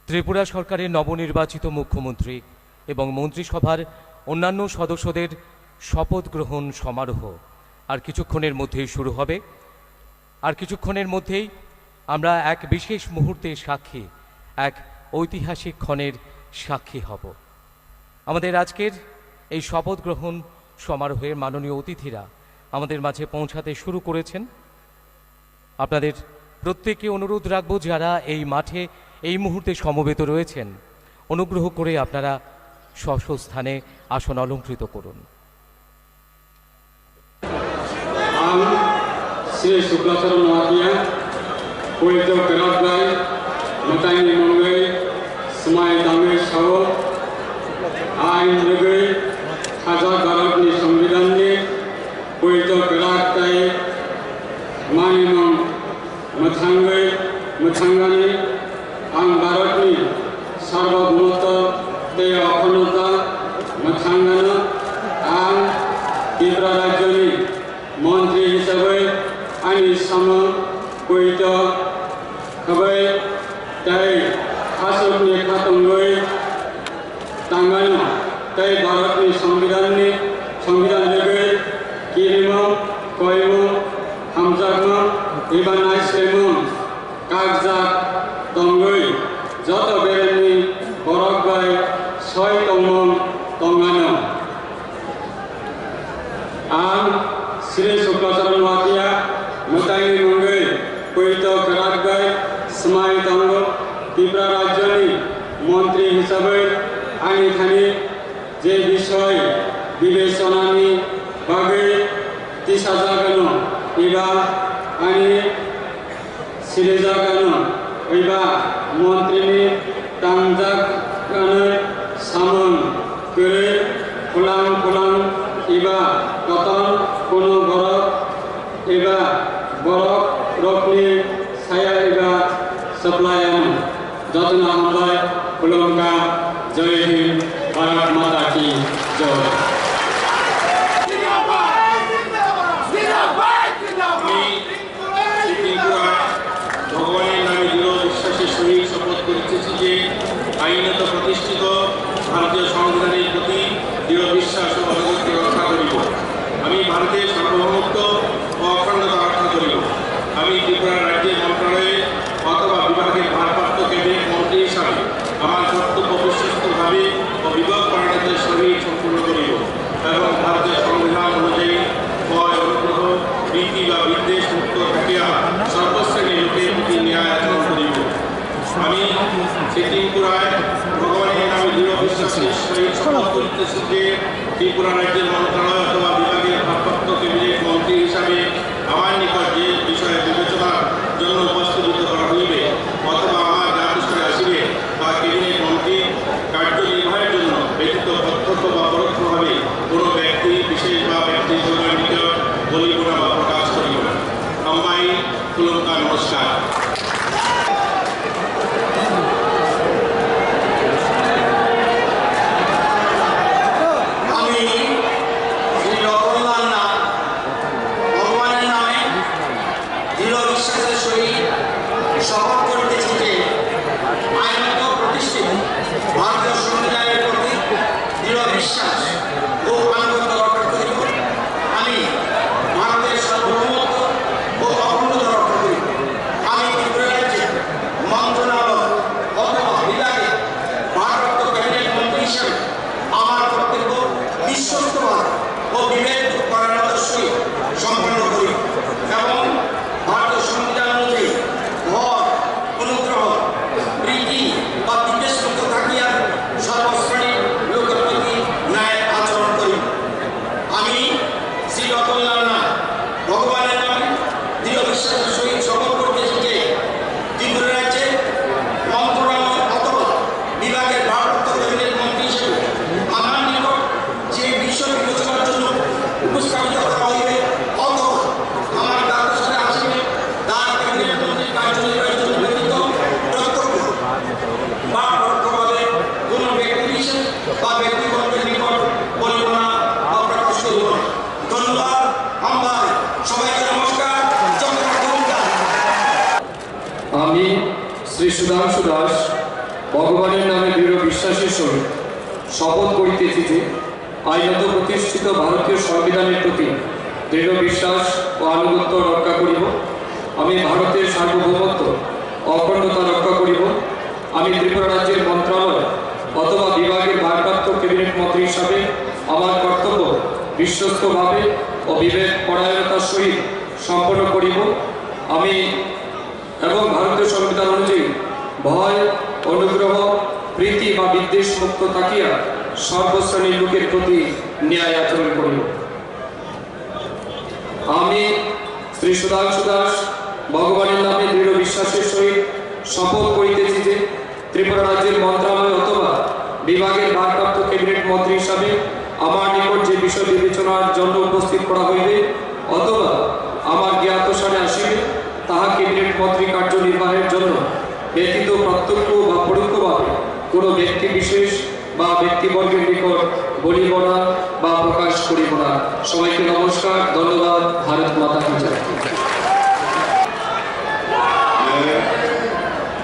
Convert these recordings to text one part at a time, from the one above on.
ত্রিপুরা সরকারের নবনির্বাচিত মুখ্যমন্ত্রী এবং মন্ত্রিসভার অন্যান্য সদস্যদের শপথ গ্রহণ সমারোহ আর কিছুক্ষণের মধ্যেই শুরু হবে। আর কিছুক্ষণের মধ্যেই আমরা এক বিশেষ মুহূর্তের সাক্ষী, এক ঐতিহাসিক ক্ষণের সাক্ষী হব। আমাদের আজকের এই শপথ গ্রহণ সমারোহের মাননীয় অতিথিরা আমাদের মাঝে পৌঁছাতে শুরু করেছেন। আপনাদের প্রত্যেককে অনুরোধ রাখব, যারা এই মাঠে এই মুহূর্তে সমবেত রয়েছেন, অনুগ্রহ করে আপনারা স্ব স্থানে আসন অলঙ্কৃত করুন। শ্রী শুক্লাচরণ নোয়াতিয়া পৈত কেরাতগাই মতাইনি মঙ্গই समाय दामे साव आइन रगै खाजा भारतनि संविधाननि पैत केरातगाई मानिनं मोथाङै मोथांगानि आं भारतनि सार्वभौमत्व ते अखंडता मोथांगानो आं त्रिपुरा राज्यनि मंत्री हिसाबै आंनि सामो पैत होबाय तै खासुनि खातंगै तांगानो तै भारतनि संविधान लोगै किरिमो कयमो हामजागमो एबा नायस्लेमो कागजात तंगै जत बेरेनि बरकबाय सय तंमो तंगानो आं श्री शुक्लाचरण वातिया मोताइनि मंगै पैत केरातगाई समाय तंगो त्रिपुरा राज्यनि मंत्री हिसाबै आंनि थानि जे विषय विवेचनानि बागै तिसाजागोन एबा आंनि सिरिजागोन एबा मंत्रिनि तांजागोन सामोन गोरै फुलां फुलां एबा कतन कोनो बरफ एबा बरफ रकनि साया एबा सप्लायान जतना हमलाय खुलुमगा। जय हिंद, भारत माता की जय। ভগবানের নামে দৃঢ় বিশ্বাসের সহিত শপথ করিতেছি যে আইনত প্রতিষ্ঠিত ভারতীয় সংবিধানের প্রতি দৃঢ় বিশ্বাস ও অনুগত্য রক্ষা করিব। আমি ভারতের সার্বভৌমত্ব ও অখণ্ডতা রক্ষা করিব। আমি ত্রিপুরা রাজ্যের মন্ত্রণালয়ে অথবা বিভাগের ভারপ্রাপ্ত ক্যাবিনেট মন্ত্রী হিসাবে আমার কর্তব্য বিশ্বস্তভাবে ও বিভাগ পরিণতের সহিত সম্পূর্ণ করিব এবং ভারতের সংবিধান অনুযায়ী ভয়, অনুগ্রহ, রীতি বা বিদ্বেষ মুক্ত থাকিয়া সর্বশ্রেণীর লোকের প্রতি ন্যায় আচরণ করিব। আমি ত্রিপুরায় ভগবানের নামে দৃঢ় বিশ্বাসের সহিত শপথ করিতেছি যে ত্রিপুরা রাজ্যের মন্ত্রণালয় অথবা বিভাগের ভারপ্রাপ্ত ক্যাবিনেট মন্ত্রী হিসাবে আমার নিকট যে বিষয়ে বিবেচনার জন্য উপস্থাপিত করা হইবে অথবা আমার জাতিস্তরে আসিবে তা ক্যাবিনেট মন্ত্রী কার্যনির্বাহের জন্য ব্যতীত প্রত্যক্ষ বা পরোক্ষভাবে কোনো ব্যক্তি বিশেষ বা ব্যক্তির নিকট বলিব না বা প্রকাশ করিব না। আম্বাই কুলঙ্কা, নমস্কার। শপথ করিতেছি যে আইনত প্রতিষ্ঠিত ভারতীয় সংবিধানের প্রতি দৃঢ় বিশ্বাস ও আনুগত্য রক্ষা করিব। আমি ভারতের সার্বভৌমত্ব ও অখণ্ডতা রক্ষা করিব। আমি ত্রিপুরা রাজ্যের মন্ত্রণালয় অথবা বিভাগে ভারপ্রাপ্ত ক্যাবিনেট মন্ত্রী হিসেবে আমার কর্তব্য বিশ্বস্তভাবে ও বিবেক পরায়ণতার সহিত সম্পন্ন করিব এবং ভারতীয় সংবিধান অনুযায়ী ভয়, অনুগ্রহ, প্রীতি বা বিদ্বেষ মুক্ত থাকিয়া সর্বশ্রেণীর লোকের প্রতি ন্যায় আচরণ করিব। আমি শ্রী রতনলাল নাথ ভগবানের নামে দৃঢ় বিশ্বাসের সহিত শপথ করিতেছি যে ত্রিপুরা রাজ্যে মন্ত্রণালয় অথবা বিভাগের ভারপ্রাপ্ত ক্যাবিনেট মন্ত্রী হিসেবে আমার নিকট যে বিষয় বিবেচনার জন্য উপস্থাপিত করা হইবে অথবা আমার দ্বারস্থে আসিবে তার ক্যাবিনেট মন্ত্রীর কার্যনির্বাহের জন্য ব্যতীত প্রত্যক্ষ বা পরোক্ষভাবে কোনো ব্যক্তি বিশেষ বা ব্যক্তিবর্গের নিকট বলিব না বা প্রকাশ করিব না। ধন্যবাদ। আমবাই সবাইকে নমস্কার। আমি শ্রী সুধাংশু দাস ভগবানের নামে দৃঢ় বিশ্বাসের সহিত শপথ করিতেছি যে আইনত প্রতিষ্ঠিত ভারতীয় সংবিধানের প্রতি দৃঢ় বিশ্বাস ও আনুগত্য রক্ষা করিব। আমি ভারতের সার্বভৌমত্ব অখণ্ডতা রক্ষা করিব। আমি ত্রিপুরা রাজ্যের মন্ত্রণালয় অথবা বিভাগের ভারপ্রাপ্ত ক্যাবিনেট মন্ত্রী হিসাবে আমার কর্তব্য বিশ্বস্তভাবে ও বিবেক পরায়ণতার সহিত সম্পন্ন করিব। আমি এবং ভারতীয় সংবিধান অনুযায়ী ভয়, অনুগ্রহ, প্রীতি বা বিদ্বেষ মুক্ত থাকিয়া সর্বশ্রেণীর লোকের প্রতি ন্যায় আচরণ করিব। আমি শ্রী সুধাংশু দাস ভগবানের নামে দৃঢ় বিশ্বাসের সহিত শপথ করিতেছি যে ত্রিপুরা রাজ্যের মন্ত্রণালয় অথবা বিভাগের ভারপ্রাপ্ত ক্যাবিনেট মন্ত্রী হিসাবে আমার নিকট যে বিষয় বিবেচনার জন্য উপস্থিত করা হইবে অথবা আমার জ্ঞাতসারে আসিবে তাহা ক্যাবিনেট মন্ত্রী কার্যনির্বাহের জন্য ব্যতীত প্রত্যক্ষ বা পরোক্ষভাবে কোনো ব্যক্তি বিশেষ বা ব্যক্তিবর্গের নিকট বলিব না বা প্রকাশ করিব না। সবাইকে নমস্কার, ধন্যবাদ। ভারত মাতা কি জয়। मैं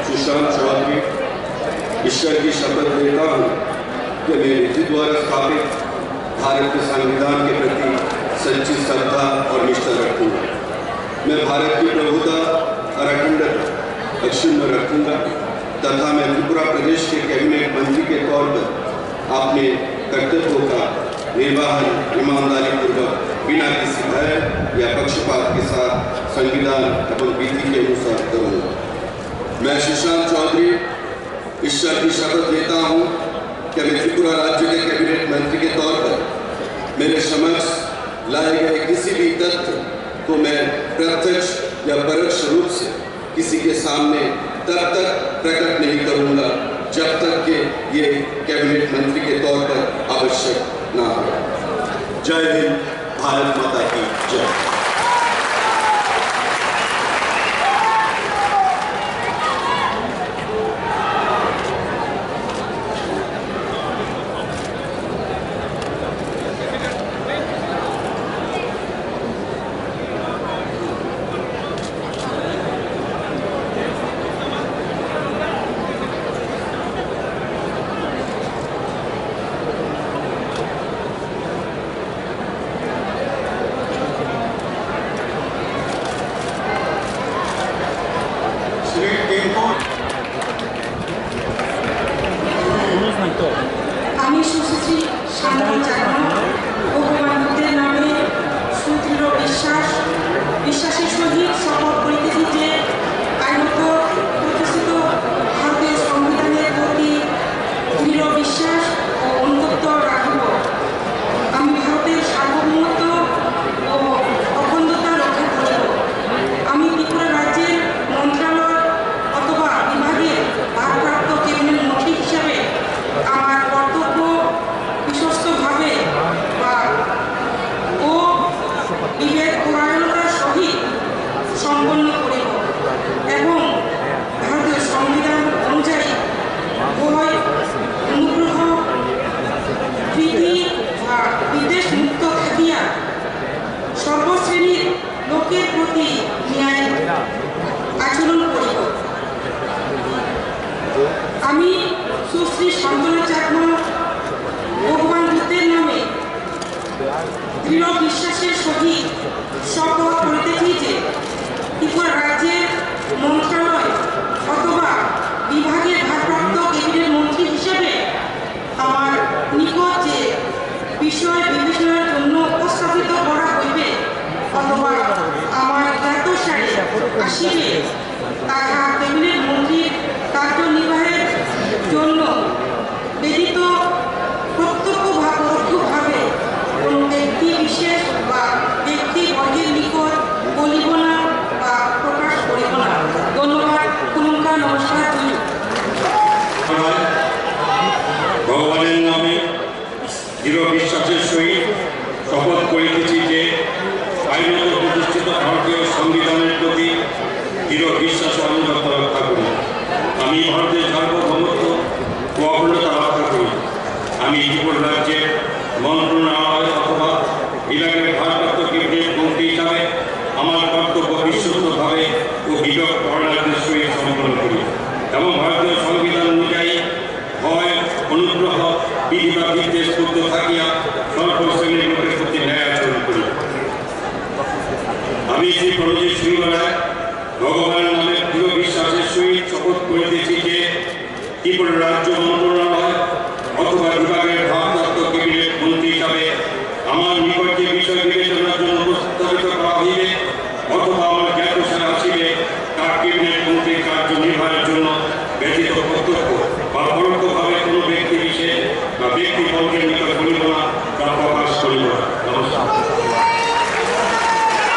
सुशांत चौधरी ईश्वर की शपथ लेता हूँ कि मैं विधि द्वारा स्थापित भारत के संविधान के प्रति सच्ची श्रद्धा और निष्ठा रखूँगा। मैं भारत की प्रभुता और अखंडता अक्षुण्ण रखूँगा तथा मैं त्रिपुरा प्रदेश के कैबिनेट मंत्री के तौर पर अपने कर्तव्यों का निर्वहन ईमानदारी पूर्वक बिना किसी भय या पक्षपात के साथ संविधान एवं विधि के अनुसार करूँगा। मैं सुशांत चौधरी ईश्वर की शपथ लेता हूँ कि मैं त्रिपुरा राज्य के कैबिनेट मंत्री के तौर पर मेरे समक्ष लाए गए किसी भी तथ्य को मैं प्रत्यक्ष या परोक्ष रूप से किसी के सामने तब तक प्रकट नहीं करूँगा जब तक कि ये कैबिनेट मंत्री के तौर पर आवश्यक ना हो। जय हिंद, भारत माता की जय। আমি সুশ্রী সান্ত্বনা চাকমা ভগবান বুদ্ধের নামে সুদৃঢ় বিশ্বাসের সহিত শপথ করিতেছি যে আইনত প্রতিষ্ঠিত ভারতীয় সংবিধানের প্রতি দৃঢ় বিশ্বাস ও অনুগত্য রাখিব। আমি ভারতের সার্বভৌমত্ব ও অখণ্ডতা রক্ষা করিব। আমি ত্রিপুরা রাজ্যের মন্ত্রণালয় অথবা বিভাগের ভারপ্রাপ্ত ক্যাবিনেট মন্ত্রী হিসাবে আমার কর্তব্য বিশ্বস্তভাবে ও বিবেক পরায়ণতার সহিত সম্পন্ন করিব এবং ভারতীয় সংবিধান অনুযায়ী ভয়, অনুগ্রহ, প্রীতি বা বিদ্বেষ মুক্ত থাকিয়া সর্বশ্রেণীর লোকের প্রতি ন্যায় আচরণ করিব। আমি সুশ্রী সান্ত্বনা চাকমা ভগবান বুদ্ধের নামে দৃঢ় বিশ্বাসের সহিত শপথ করিতেছি যে ত্রিপুরা রাজ্যের মন্ত্রণালয় অথবা বিভাগের ভারপ্রাপ্ত ক্যাবিনেট মন্ত্রী হিসেবে আমার নিকট যে বিষয় বিবেচনার জন্য উপস্থাপিত করা হইবে অথবা আমার জ্ঞাতসারে আসিবে তাহা ক্যাবিনেট মন্ত্রীর কার্যনির্বাহের জন্য ব্যতীত প্রত্যক্ষ বা পরোক্ষভাবে কোনো ব্যক্তি বিশেষ বা ব্যক্তিবর্গের নিকট বলিব না বা প্রকাশ করিব না। ধন্যবাদ। কুলঙ্কা নমস্কার। ভগবানের নামে দৃঢ় বিশ্বাসের সহিত শপথ করিতেছি যে আইনত প্রতিষ্ঠিত ভারতীয় সংবিধানের প্রতি দৃঢ় বিশ্বাস ও আনুগত্য রক্ষা করি। আমি ভারতের সার্বভৌমত্ব ও অখণ্ডতা রক্ষা করি। আমি ত্রিপুরা রাজ্যের মন্ত্রণালয় অথবা বিভাগের ভারপ্রাপ্ত ক্যাবিনেট মন্ত্রী হিসাবে আমার কর্তব্য বিশ্বস্তভাবে ও বিবেক পরায়ণতার সহিত সম্পন্ন করি এবং ভারতীয় সংবিধান অনুযায়ী ভগবান